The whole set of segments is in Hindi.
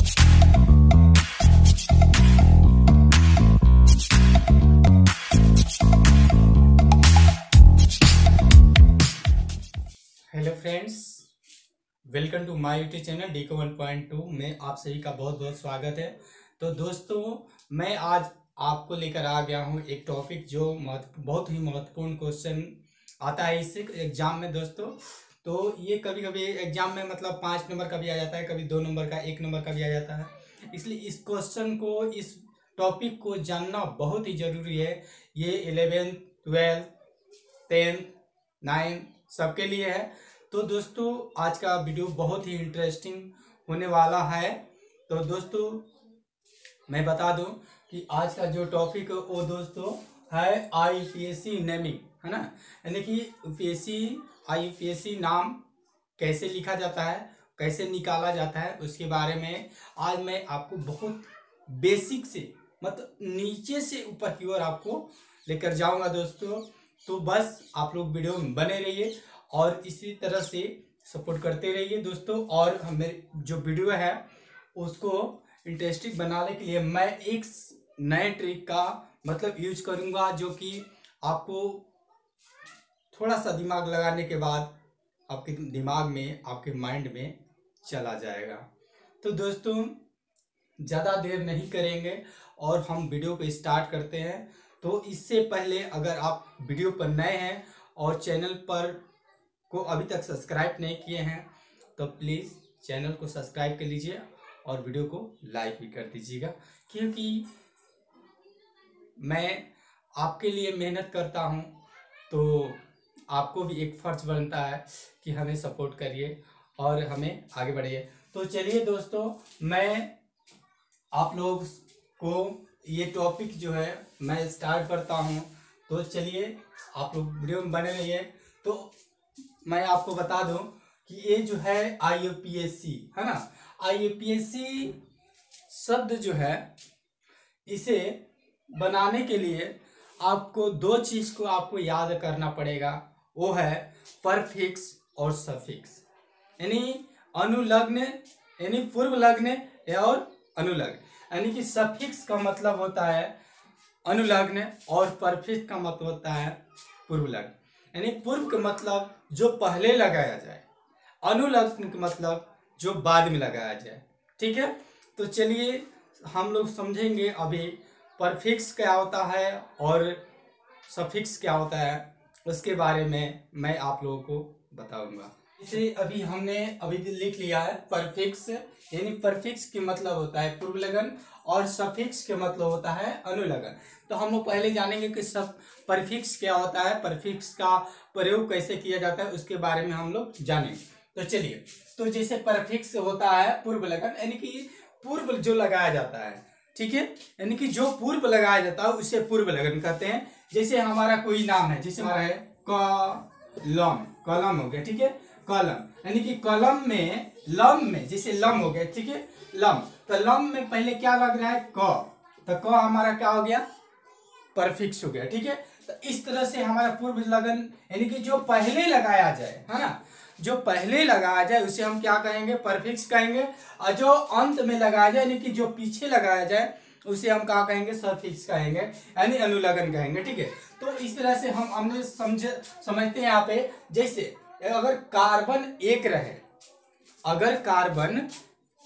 Hello friends, welcome to my YouTube channel डीको 1.2 में आप सभी का बहुत बहुत स्वागत है। तो दोस्तों, मैं आज आपको लेकर आ गया हूं एक टॉपिक जो बहुत ही महत्वपूर्ण क्वेश्चन आता है इस एग्जाम में दोस्तों। तो ये कभी कभी एग्जाम में मतलब 5 नंबर का भी आ जाता है, कभी 2 नंबर का, 1 नंबर का भी आ जाता है। इसलिए इस क्वेश्चन को, इस टॉपिक को जानना बहुत ही जरूरी है। ये 11th 12th 10th 9th सबके लिए है। तो दोस्तों, आज का वीडियो बहुत ही इंटरेस्टिंग होने वाला है। तो दोस्तों, मैं बता दूं कि आज का जो टॉपिक वो दोस्तों है आईयूपीएससी नेमिंग, है ना। यानी कि यूपीएससी आईयूपीएससी नाम कैसे लिखा जाता है, कैसे निकाला जाता है, उसके बारे में आज मैं आपको बहुत बेसिक से मतलब नीचे से ऊपर की ओर आपको लेकर जाऊंगा दोस्तों। तो बस आप लोग वीडियो में बने रहिए और इसी तरह से सपोर्ट करते रहिए दोस्तों। और हमें जो वीडियो है उसको इंटरेस्टिंग बनाने के लिए मैं एक नए ट्रिक का मतलब यूज करूंगा, जो कि आपको थोड़ा सा दिमाग लगाने के बाद आपके दिमाग में, आपके माइंड में चला जाएगा। तो दोस्तों, ज़्यादा देर नहीं करेंगे और हम वीडियो को स्टार्ट करते हैं। तो इससे पहले अगर आप वीडियो पर नए हैं और चैनल पर को अभी तक सब्सक्राइब नहीं किए हैं तो प्लीज़ चैनल को सब्सक्राइब कर लीजिए और वीडियो को लाइक भी कर दीजिएगा, क्योंकि मैं आपके लिए मेहनत करता हूं तो आपको भी एक फर्ज बनता है कि हमें सपोर्ट करिए और हमें आगे बढ़िए। तो चलिए दोस्तों, मैं आप लोग को ये टॉपिक जो है मैं स्टार्ट करता हूँ। तो चलिए आप लोग वीडियो में बने रहिए। तो मैं आपको बता दूं कि ये जो है आईयूपीएससी है ना, आईयूपीएससी शब्द जो है, इसे बनाने के लिए आपको 2 चीज को आपको याद करना पड़ेगा। वो है परफिक्स और सफिक्स, यानी अनुलग्न, यानी पूर्व लग्न और अनुलग्न। यानी कि सफिक्स का मतलब होता है अनुलग्न और परफिक्स का मतलब होता है पूर्व लग्न। यानी पूर्व का मतलब जो पहले लगाया जाए, अनुलग्न का मतलब जो बाद में लगाया जाए। ठीक है, तो चलिए हम लोग समझेंगे अभी परफिक्स क्या होता है और सफिक्स क्या होता है, उसके बारे में मैं आप लोगों को बताऊंगा। इसे अभी हमने लिख लिया है परफिक्स, यानी परफिक्स के मतलब होता है पूर्व लगन और सफिक्स के मतलब होता है अनुलगन। तो हम लोग पहले जानेंगे कि सब परफिक्स क्या होता है, परफिक्स का प्रयोग कैसे किया जाता है, उसके बारे में हम लोग जानेंगे। तो चलिए, तो जैसे परफिक्स होता है पूर्व लगन, यानी कि पूर्व जो लगाया जाता है, ठीक है, यानी कि जो पूर्व लगाया जाता है उसे पूर्व लगन कहते हैं। जैसे हमारा कोई नाम है, जैसे हमारा है कलम, कलम हो गया, ठीक है, कलम, यानी कि कलम में लम में, जैसे लम हो गया, ठीक है, लम, तो लम में पहले क्या लग रहा है क, तो क हमारा क्या हो गया, परफिक्स हो गया। ठीक है, तो इस तरह से हमारा पूर्व लगन, यानी कि जो पहले लगाया जाए, है ना, जो पहले लगाया जाए उसे हम क्या कहेंगे, परफिक्स कहेंगे। और जो अंत में लगाया जाए, यानी कि जो पीछे लगाया जाए, उसे हम क्या कहेंगे, सफिक्स कहेंगे, यानी अनुलगन कहेंगे। ठीक है, तो इस तरह से हमने समझते हैं यहाँ पे। जैसे अगर कार्बन 1 रहे, अगर कार्बन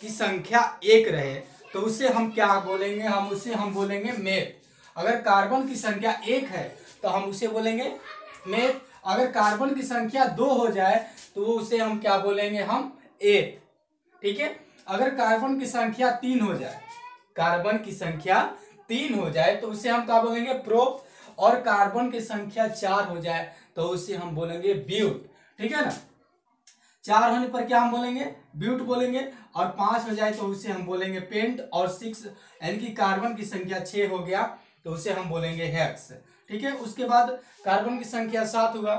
की संख्या 1 रहे तो उसे हम क्या बोलेंगे, हम बोलेंगे मेथ। अगर कार्बन की संख्या 1 है तो हम उसे बोलेंगे मेथ। अगर कार्बन की संख्या 2 हो जाए तो उसे हम क्या बोलेंगे, हम एथ। ठीक है, अगर कार्बन की संख्या 3 हो जाए, कार्बन की संख्या 3 हो जाए तो उसे हम क्या बोलेंगे, प्रोप। और कार्बन की संख्या 4 हो जाए तो उसे हम बोलेंगे ब्यूट। ठीक है ना, 4 होने पर क्या हम बोलेंगे, ब्यूट बोलेंगे। और 5 हो जाए तो उसे हम बोलेंगे पेंट। और 6 यानी कि कार्बन की संख्या 6 हो गया तो उसे हम बोलेंगे हेक्स। ठीक है, उसके बाद कार्बन की संख्या 7 होगा,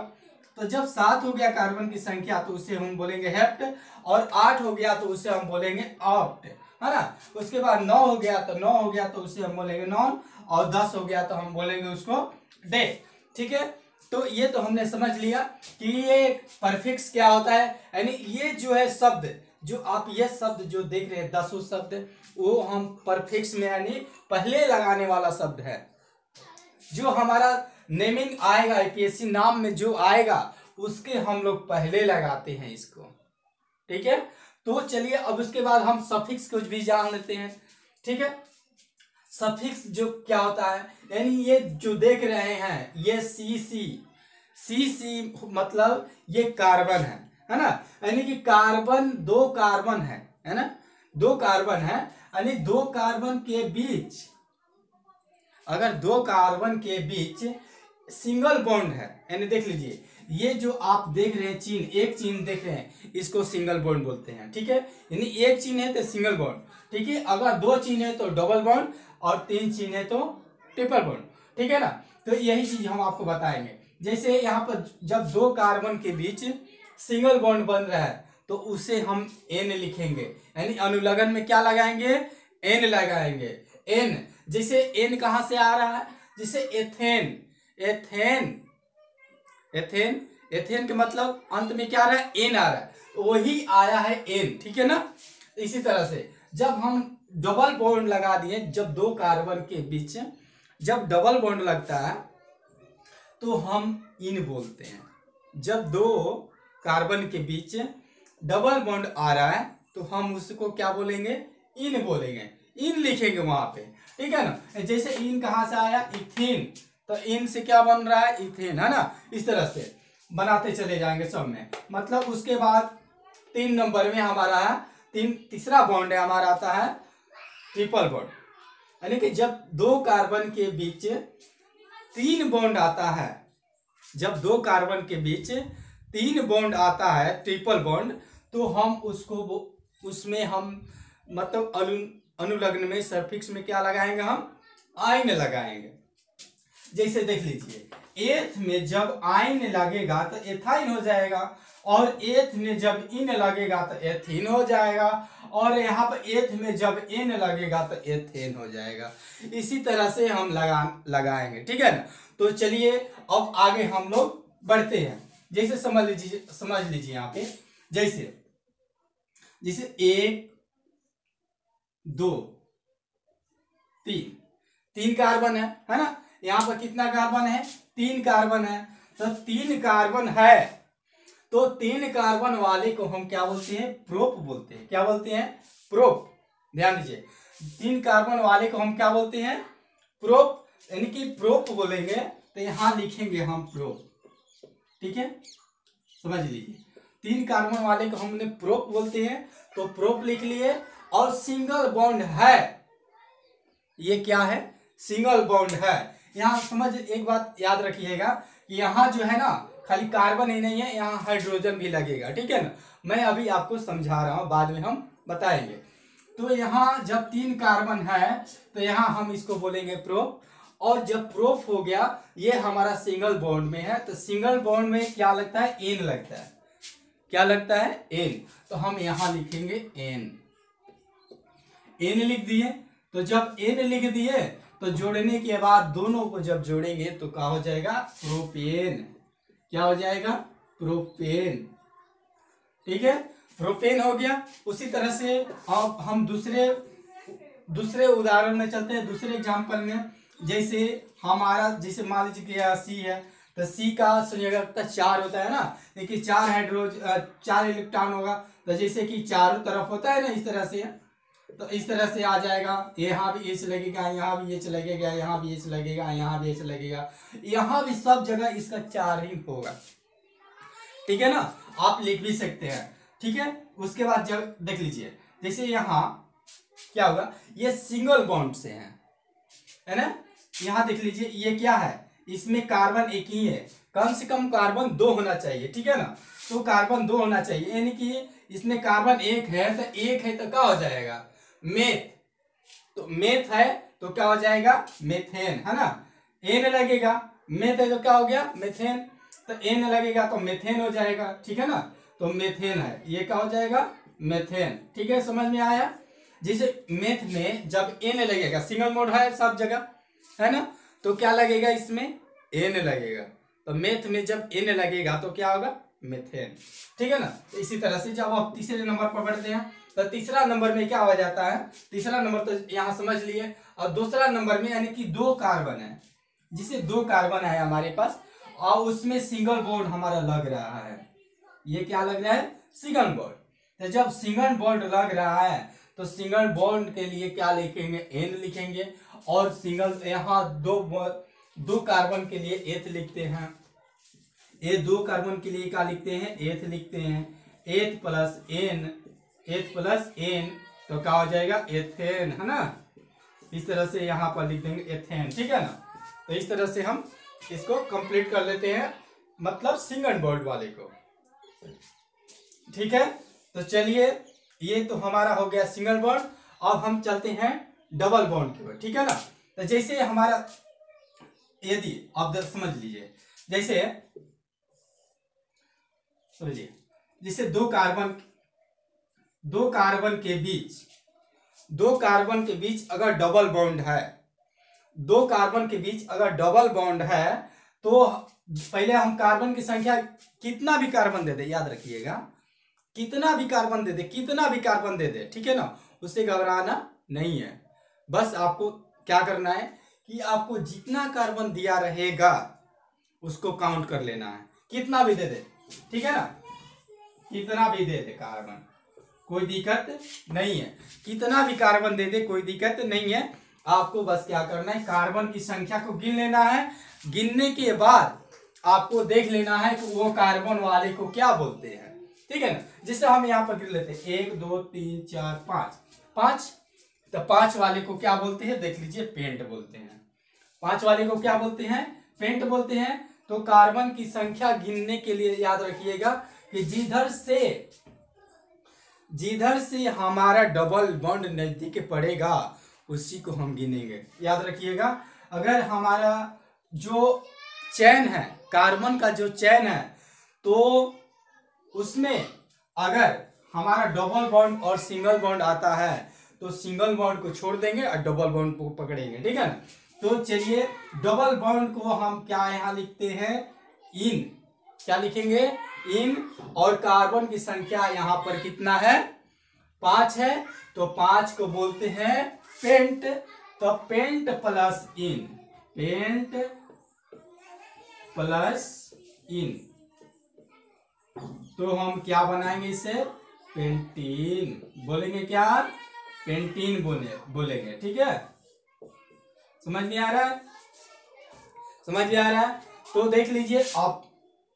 तो जब 7 हो गया कार्बन की संख्या तो उसे हम बोलेंगे हेप्ट। और 8 हो गया तो उसे हम बोलेंगे ऑक्ट, है ना। उसके बाद 9 हो गया तो उसे हम बोलेंगे नॉन। और 10 हो गया तो हम बोलेंगे उसको डे। ठीक है, तो ये तो हमने समझ लिया कि ये परफिक्स क्या होता है, यानी ये जो है शब्द, जो आप ये शब्द जो देख रहे हैं 10 शब्द, वो हम परफिक्स में यानी पहले लगाने वाला शब्द है। जो हमारा नेमिंग आएगा यूपीएससी नाम में जो आएगा उसके हम लोग पहले लगाते हैं इसको, ठीक है। तो चलिए अब उसके बाद हम सफिक्स को भी जान लेते हैं, ठीक है। सफिक्स जो क्या होता है, यानी ये जो देख रहे हैं ये सी मतलब ये कार्बन है ना, यानी कि कार्बन 2 कार्बन है ना, 2 कार्बन है, यानी 2 कार्बन के बीच, अगर 2 कार्बन के बीच सिंगल बॉन्ड है, यानी देख लीजिए ये जो आप देख रहे हैं चीन, एक चीन देख रहे हैं, इसको सिंगल बॉन्ड बोलते हैं, ठीक है। यानी एक चीन है तो सिंगल बॉन्ड, ठीक है। अगर 2 चीन है तो डबल बॉन्ड और 3 चीन है तो ट्रिपल बॉन्ड, ठीक है ना। तो यही चीज हम आपको बताएंगे। जैसे यहाँ पर जब 2 कार्बन के बीच सिंगल बॉन्ड बन रहा है तो उसे हम एन लिखेंगे, यानी अनुलग्न में क्या लगाएंगे, एन लगाएंगे। एन, जैसे एन कहां से आ रहा है, जैसे एथेन, एथेन के मतलब अंत में क्या आ रहा है, एन आ रहा है, तो वही आया है एन, ठीक है ना। इसी तरह से जब हम डबल बॉन्ड लगा दिए, जब 2 कार्बन के बीच जब डबल बॉन्ड लगता है तो हम इन बोलते हैं। जब 2 कार्बन के बीच डबल बॉन्ड आ रहा है तो हम उसको क्या बोलेंगे, इन बोलेंगे, इन लिखेंगे वहां पे, ठीक है ना। जैसे इन कहां से आया, इथेन, तो इन से क्या बन रहा है, इथेन, है ना। इस तरह से बनाते चले जाएंगे सब में। मतलब उसके बाद 3 नंबर में हमारा तीसरा बॉन्ड है हमारा आता है ट्रिपल बॉन्ड, यानी कि जब 2 कार्बन के बीच 3 बॉन्ड आता है, जब 2 कार्बन के बीच 3 बॉन्ड आता है ट्रिपल बॉन्ड, तो हम उसको उसमें हम मतलब अनुलग्न में सफिक्स में क्या लगाएंगे, हम आइन लगाएंगे। जैसे देख लीजिए एथ में जब आइन लगेगा तो एथाइन हो जाएगा, और एथ में जब इन लगेगा तो एथीन हो जाएगा, और यहाँ पर एथ में जब एन लगेगा तो एथेन हो जाएगा। इसी तरह से हम लगाएंगे, ठीक है ना। तो चलिए अब आगे हम लोग बढ़ते हैं। जैसे समझ लीजिए यहाँ पे, जैसे 1 2 3 कार्बन है ना। यहाँ पर कितना कार्बन है, 3 कार्बन है। तो 3 कार्बन है तो 3 कार्बन वाले को हम क्या बोलते हैं, प्रोप बोलते हैं। क्या बोलते हैं, प्रोप। ध्यान दीजिए 3 कार्बन वाले को हम क्या बोलते हैं, प्रोप, यानी कि प्रोप बोलेंगे। तो यहां लिखेंगे हम प्रोप, ठीक है, समझ लीजिए 3 कार्बन वाले को हमने प्रोप बोलते हैं, तो प्रोप लिख लिए। और सिंगल बॉन्ड है, ये क्या है, सिंगल बॉन्ड है। यहाँ समझ एक बात याद रखिएगा कि यहाँ जो है ना खाली कार्बन ही नहीं है, यहाँ हाइड्रोजन भी लगेगा, ठीक है ना। मैं अभी आपको समझा रहा हूँ, बाद में हम बताएंगे। तो यहाँ जब 3 कार्बन है तो यहाँ हम इसको बोलेंगे प्रोप, और जब प्रोप हो गया ये हमारा सिंगल बॉन्ड में है, तो सिंगल बॉन्ड में क्या लगता है, एन लगता है। क्या लगता है, एन। तो हम यहाँ लिखेंगे एन, एन लिख दिए। तो जब एन लिख दिए तो जोड़ने के बाद दोनों को जब जोड़ेंगे तो क्या हो जाएगा, प्रोपेन। क्या हो जाएगा, प्रोपेन, ठीक है, प्रोपेन हो गया। उसी तरह से अब हम दूसरे उदाहरण में चलते हैं, दूसरे एग्जांपल में। जैसे हमारा, जैसे मान लीजिए कि सी है, तो सी का संयोजकता 4 होता है ना, देखिए 4 इलेक्ट्रॉन होगा। तो जैसे कि चारों तरफ होता है ना, इस तरह से, तो इस तरह से आ जाएगा। यहाँ भी एच लगेगा, यहाँ भी एच लगेगा, यहाँ भी एच लगेगा, यहाँ भी एच लगेगा, यहाँ भी सब जगह इसका 4 ही होगा, ठीक है ना। आप लिख भी सकते हैं, ठीक है। उसके बाद जब देख लीजिए, जैसे यहाँ क्या होगा, ये सिंगल बॉन्ड से है ना। यहाँ देख लीजिए ये क्या है, इसमें कार्बन एक ही है, कम से कम कार्बन 2 होना चाहिए, ठीक है ना। तो कार्बन 2 होना चाहिए, यानी कि इसमें कार्बन 1 है, तो 1 है तो क्या हो जाएगा, मेथ। तो मेथ है तो क्या हो जाएगा, मेथेन, है ना। एन लगेगा, मेथ है तो क्या हो गया, मेथेन। तो एन लगेगा तो मेथेन हो जाएगा, ठीक है ना। तो मेथेन है, ये क्या हो जाएगा, मेथेन, ठीक है, समझ में आया। जैसे मेथ में जब एन लगेगा, सिंगल मोड है सब जगह, है ना, तो क्या लगेगा, इसमें एन लगेगा। तो मेथ में जब एन लगेगा तो क्या होगा, मीथेन। ठीक है ना। तो इसी तरह से जब आप तीसरे नंबर पर बढ़ते हैं तो तीसरा नंबर में क्या हो जाता है, तीसरा नंबर तो यहाँ समझ लिए, और दूसरा नंबर में यानी कि 2 कार्बन है, जिसे 2 कार्बन है हमारे पास और उसमें सिंगल बॉन्ड हमारा लग रहा है। ये क्या लग रहा है, सिंगल बॉन्ड। तो जब सिंगल बॉन्ड लग रहा है तो सिंगल बॉन्ड के लिए क्या लिखेंगे, एन लिखेंगे, और सिंगल यहाँ दो कार्बन के लिए एथ लिखते हैं। ये 2 कार्बन के लिए क्या लिखते हैं, एथ लिखते हैं। एथ प्लस एन तो क्या हो जाएगा, एथेन, है ना। इस तरह से यहाँ पर लिख देंगे एथेन। ठीक है ना। तो इस तरह से हम इसको कंप्लीट कर लेते हैं, मतलब सिंगल बॉन्ड वाले को। ठीक है। तो चलिए, ये तो हमारा हो गया सिंगल बॉन्ड। अब हम चलते हैं डबल बॉन्ड की ओर। ठीक है ना। तो जैसे हमारा, यदि आप समझ लीजिए, जैसे समझिए, जैसे दो कार्बन के बीच अगर डबल बॉन्ड है, 2 कार्बन के बीच अगर डबल बॉन्ड है तो पहले हम कार्बन की संख्या कितना भी कार्बन दे दे, याद रखिएगा, कितना भी कार्बन दे दे, ठीक है ना, उससे घबराना नहीं है। बस आपको क्या करना है कि आपको जितना कार्बन दिया रहेगा उसको काउंट कर लेना है, कितना भी दे दे। ठीक है ना, कितना भी दे दे कार्बन, कोई दिक्कत नहीं है, कितना भी कार्बन दे दे कोई दिक्कत नहीं है। आपको बस क्या करना है, कार्बन की संख्या को गिन लेना है। गिनने के बाद आपको देख लेना है कि वो कार्बन वाले को क्या बोलते हैं। ठीक है ना। जिससे हम यहाँ पर गिन लेते हैं 1 2 3 4 5। तो 5 वाले को क्या बोलते हैं, देख लीजिए, पेंट बोलते हैं। 5 वाले को क्या बोलते हैं, पेंट बोलते हैं। तो कार्बन की संख्या गिनने के लिए याद रखिएगा कि जिधर से हमारा डबल बॉन्ड नजदीक पड़ेगा उसी को हम गिनेंगे। याद रखिएगा, अगर हमारा जो चेन है, कार्बन का जो चेन है, तो उसमें अगर हमारा डबल बॉन्ड और सिंगल बॉन्ड आता है तो सिंगल बॉन्ड को छोड़ देंगे और डबल बॉन्ड को पकड़ेंगे। ठीक है ना। तो चलिए, डबल बॉन्ड को हम क्या यहाँ लिखते हैं, इन। क्या लिखेंगे, इन। और कार्बन की संख्या यहाँ पर कितना है, 5 है। तो 5 को बोलते हैं पेंट। तो पेंट प्लस इन, पेंट प्लस इन, तो हम क्या बनाएंगे इसे, पेंटीन बोलेंगे। क्या, पेंटीन बोलेंगे। ठीक है, समझ में आ रहा है, समझ में आ रहा है। तो देख लीजिए, आप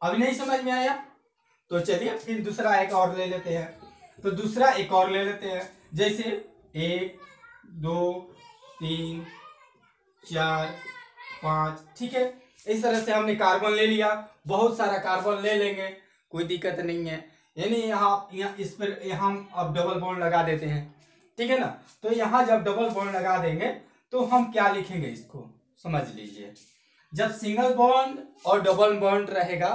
अभी नहीं समझ में आया तो चलिए फिर दूसरा एक और ले लेते हैं। तो दूसरा एक और ले लेते हैं, जैसे 1 2 3 4 5। ठीक है, इस तरह से हमने कार्बन ले लिया, बहुत सारा कार्बन ले लेंगे, कोई दिक्कत नहीं है। यानी यहाँ इस पर हम अब डबल बॉन्ड लगा देते हैं। ठीक है ना। तो यहाँ जब डबल बॉन्ड लगा देंगे तो हम क्या लिखेंगे, इसको समझ लीजिए, जब सिंगल बॉन्ड और डबल बॉन्ड रहेगा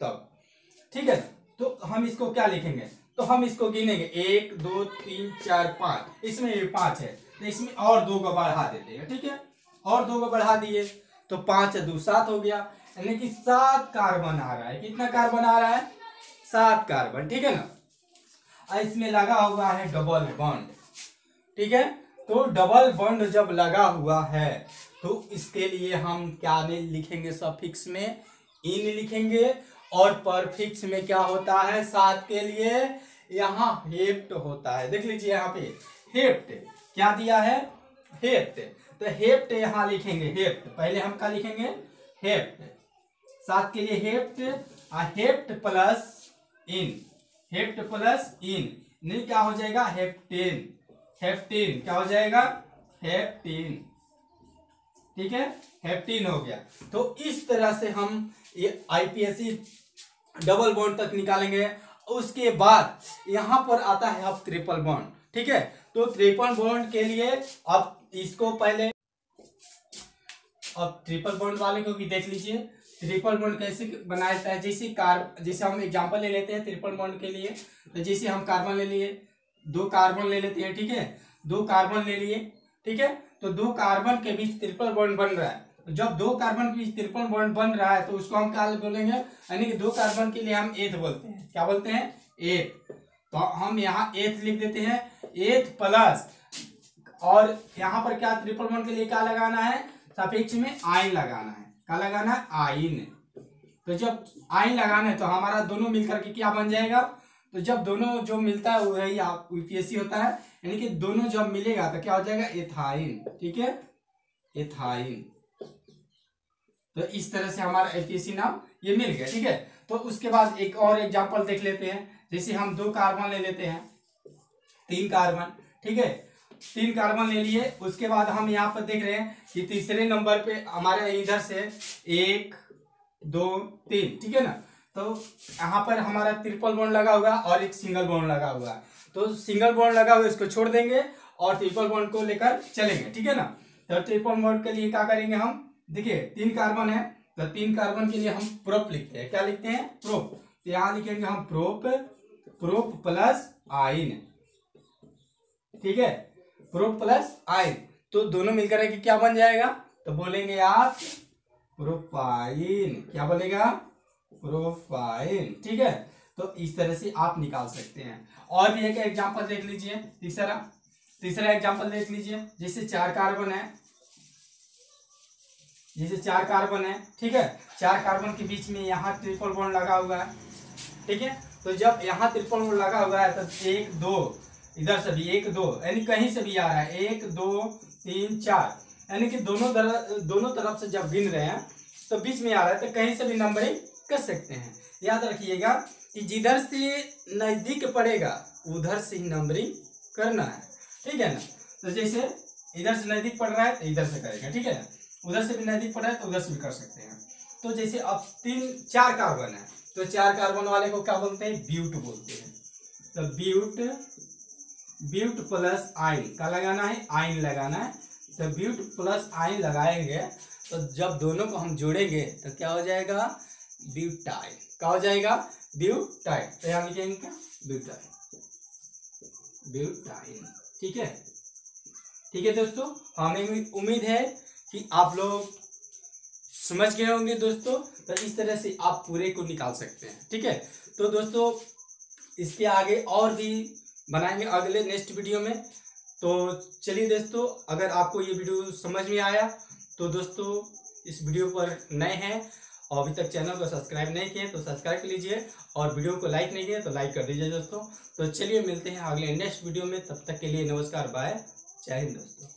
तब। ठीक है ना। तो हम इसको क्या लिखेंगे, तो हम इसको गिनेंगे 1 2 3 4 5, इसमें 5 है तो इसमें और 2 को बढ़ा देते हैं। ठीक है, और 2 को बढ़ा दिए तो 5 2 7 हो गया, यानी कि 7 कार्बन आ रहा है। कितना कार्बन आ रहा है, 7 कार्बन। ठीक है ना। और इसमें लगा हुआ है डबल बॉन्ड। ठीक है, तो डबल बॉन्ड जब लगा हुआ है तो इसके लिए हम क्या लिखेंगे, सफिक्स में इन लिखेंगे, और परफिक्स में क्या होता है, 7 के लिए यहाँ हेप्ट होता है। देख लीजिए यहाँ पे हेप्ट क्या दिया है, हेप्ट। तो हेप्ट यहाँ लिखेंगे, हेप्ट पहले हम क्या लिखेंगे, हेप्ट, 7 के लिए हेप्ट, हेप्ट प्लस इन, हेप्ट प्लस इन, नहीं क्या हो जाएगा, हेप्टेन, हेप्टेन क्या हो जाएगा, हेप्टेन। ठीक है, हेप्टेन हो गया। तो इस तरह से हम ये आईपीएससी डबल बॉन्ड तक निकालेंगे। उसके बाद यहां पर आता है अब ट्रिपल बॉन्ड। ठीक है, तो ट्रिपल बॉन्ड के लिए अब इसको पहले, अब ट्रिपल बॉन्ड वाले को भी देख लीजिए, ट्रिपल बॉन्ड कैसे बनाया जाता है। जैसे हम एग्जांपल ले लेते हैं ट्रिपल बॉन्ड के लिए। तो जैसे हम कार्बन ले लिए, 2 कार्बन ले लेते हैं। ठीक है, 2 कार्बन ले लिए। ठीक है, तो 2 कार्बन के बीच ट्रिपल बॉन्ड बन रहा है जब 2 कार्बन की ट्रिपल बॉन्ड बन रहा है तो उसको हम क्या बोलेंगे, यानी कि 2 कार्बन के लिए हम एथ बोलते हैं। क्या बोलते हैं? एथ। तो हम यहाँ एथ लिख देते हैं, एथ प्लस, और यहाँ पर क्या ट्रिपल बॉन्ड के लिए क्या लगाना है, सापेक्ष में आयन लगाना है। क्या लगाना है? आयन। तो जब आयन लगाना है तो हमारा दोनों मिलकर के क्या बन जाएगा, तो जब दोनों जो मिलता है वही यूपीएससी होता है, यानी कि दोनों जब मिलेगा तो क्या हो जाएगा? एथाइन। ठीक है, एथाइन। तो इस तरह से हमारा एपीएससी नाम ये मिल गया। ठीक है, तो उसके बाद एक और एग्जांपल देख लेते हैं। जैसे हम 2 कार्बन ले लेते हैं, 3 कार्बन। ठीक है, 3 कार्बन ले लिए, उसके बाद हम यहाँ पर देख रहे हैं कि तीसरे नंबर पे हमारे इधर से 1 2 3, ठीक है ना। तो यहाँ पर हमारा ट्रिपल बॉन्ड लगा हुआ है और एक सिंगल बॉन्ड लगा हुआ है। तो सिंगल बॉन्ड लगा हुआ है इसको छोड़ देंगे और ट्रिपल बॉन्ड को लेकर चलेंगे। ठीक है ना। तो ट्रिपल बॉन्ड के लिए क्या करेंगे हम, देखिए 3 कार्बन है तो 3 कार्बन के लिए हम प्रोप लिखते हैं। क्या लिखते हैं? प्रोप। तो यहाँ लिखेंगे हम प्रोप, प्रोप प्लस आयन। ठीक है, प्रोप प्लस आयन। तो दोनों मिलकर के क्या बन जाएगा, तो बोलेंगे आप प्रोपाइन। क्या बोलेगा? प्रोपाइन। ठीक है, तो इस तरह से आप निकाल सकते हैं। और भी एक एग्जांपल देख लीजिए, तीसरा एग्जांपल देख लीजिए। जैसे 4 कार्बन है, जैसे 4 कार्बन है, ठीक है, 4 कार्बन के बीच में यहाँ ट्रिपल बॉन्ड लगा हुआ है। ठीक है, तो जब यहाँ ट्रिपल बॉन्ड लगा हुआ है तो 1 2, इधर से भी 1 2, यानी कहीं से भी आ रहा है 1 2 3 4, यानी कि दोनों तरफ से जब गिन रहे हैं तो बीच में आ रहा है तो कहीं से भी नंबरिंग कर सकते हैं। याद रखिएगा कि जिधर से नजदीक पड़ेगा उधर से ही नंबरिंग करना है। ठीक है ना। तो जैसे इधर से नजदीक पड़ रहा है तो इधर से करेगा। ठीक है ना, उधर से भी नजदीक पड़ रहा है तो उधर से भी कर सकते हैं। तो जैसे अब 4 कार्बन है तो 4 कार्बन वाले को क्या बोलते हैं? ब्यूट बोलते हैं। तो ब्यूट प्लस आयन का लगाना है, आयन लगाना है। तो ब्यूट प्लस आयन लगाएंगे तो जब दोनों को हम जोड़ेंगे तो क्या हो जाएगा? ब्यूटाइल। क्या हो जाएगा? ब्यूटाइल। तो यहाँ लिखेंगे क्या? Butyl, butyl. ठीक है, ठीक है दोस्तों, हमें उम्मीद है कि आप लोग समझ गए होंगे दोस्तों। तो इस तरह से आप पूरे को निकाल सकते हैं। ठीक है, तो दोस्तों इसके आगे और भी बनाएंगे अगले नेक्स्ट वीडियो में। तो चलिए दोस्तों, अगर आपको ये वीडियो समझ में आया तो दोस्तों इस वीडियो पर नए हैं और अभी तक चैनल को सब्सक्राइब नहीं किए तो सब्सक्राइब कर लीजिए, और वीडियो को लाइक नहीं किए तो लाइक कर दीजिए दोस्तों। तो चलिए मिलते हैं अगले नेक्स्ट वीडियो में, तब तक के लिए नमस्कार, बाय, जय हिंद दोस्तों।